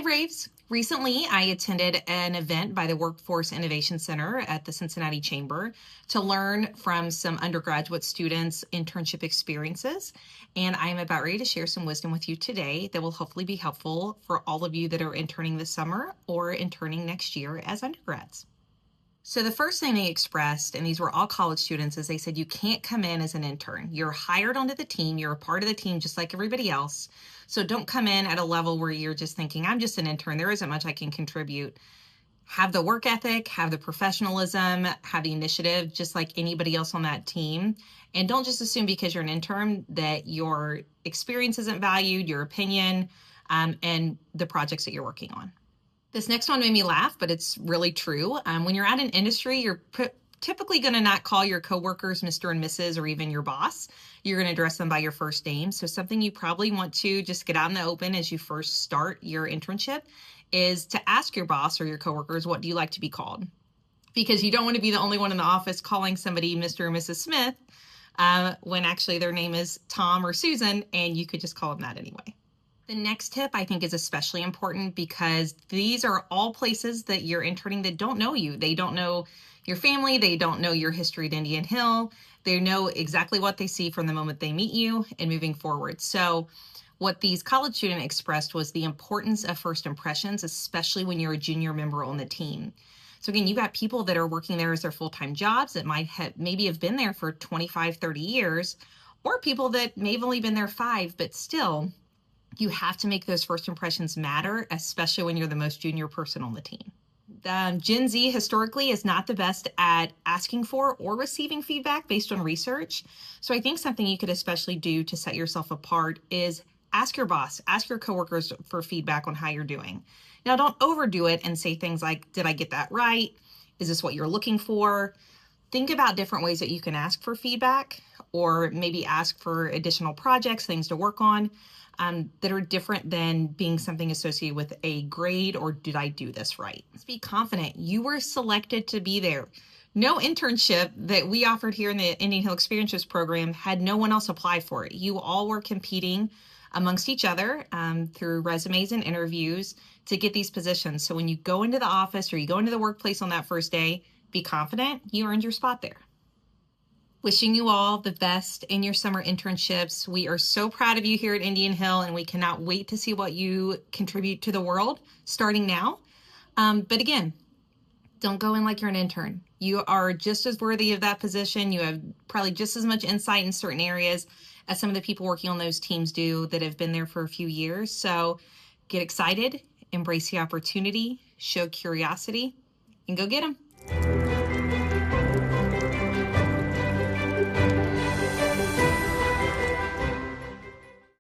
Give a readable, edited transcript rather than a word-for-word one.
Braves. Recently, I attended an event by the Workforce Innovation Center at the Cincinnati Chamber to learn from some undergraduate students' internship experiences. And I am about ready to share some wisdom with you today that will hopefully be helpful for all of you that are interning this summer or interning next year as undergrads. So the first thing they expressed, and these were all college students, is they said you can't come in as an intern. You're hired onto the team. You're a part of the team just like everybody else. So don't come in at a level where you're just thinking, I'm just an intern. There isn't much I can contribute. Have the work ethic, have the professionalism, have the initiative, just like anybody else on that team. And don't just assume because you're an intern that your experience isn't valued, your opinion, and the projects that you're working on. This next one made me laugh, but it's really true. When you're at an industry, you're typically going to not call your coworkers Mr. and Mrs. or even your boss. You're going to address them by your first name. So something you probably want to just get out in the open as you first start your internship is to ask your boss or your coworkers, what do you like to be called? Because you don't want to be the only one in the office calling somebody Mr. or Mrs. Smith when actually their name is Tom or Susan, and you could just call them that anyway. The next tip I think is especially important because these are all places that you're interning that don't know you. They don't know your family. They don't know your history at Indian Hill. They know exactly what they see from the moment they meet you and moving forward. So what these college students expressed was the importance of first impressions, especially when you're a junior member on the team. So again, you got people that are working there as their full-time jobs that might have maybe have been there for 25, 30 years, or people that may have only been there 5, but still, you have to make those first impressions matter, especially when you're the most junior person on the team. Gen Z historically is not the best at asking for or receiving feedback based on research. So I think something you could especially do to set yourself apart is ask your boss, ask your coworkers for feedback on how you're doing. Now, don't overdo it and say things like, did I get that right? Is this what you're looking for? Think about different ways that you can ask for feedback or maybe ask for additional projects, things to work on. That are different than being something associated with a grade or did I do this right? Let's be confident. You were selected to be there. No internship that we offered here in the Indian Hill Experiences program had no one else apply for it. You all were competing amongst each other through resumes and interviews to get these positions. So when you go into the office or you go into the workplace on that first day, be confident you earned your spot there. Wishing you all the best in your summer internships. We are so proud of you here at Indian Hill, and we cannot wait to see what you contribute to the world starting now. But again, don't go in like you're an intern. You are just as worthy of that position. You have probably just as much insight in certain areas as some of the people working on those teams do that have been there for a few years. So get excited, embrace the opportunity, show curiosity, and go get them.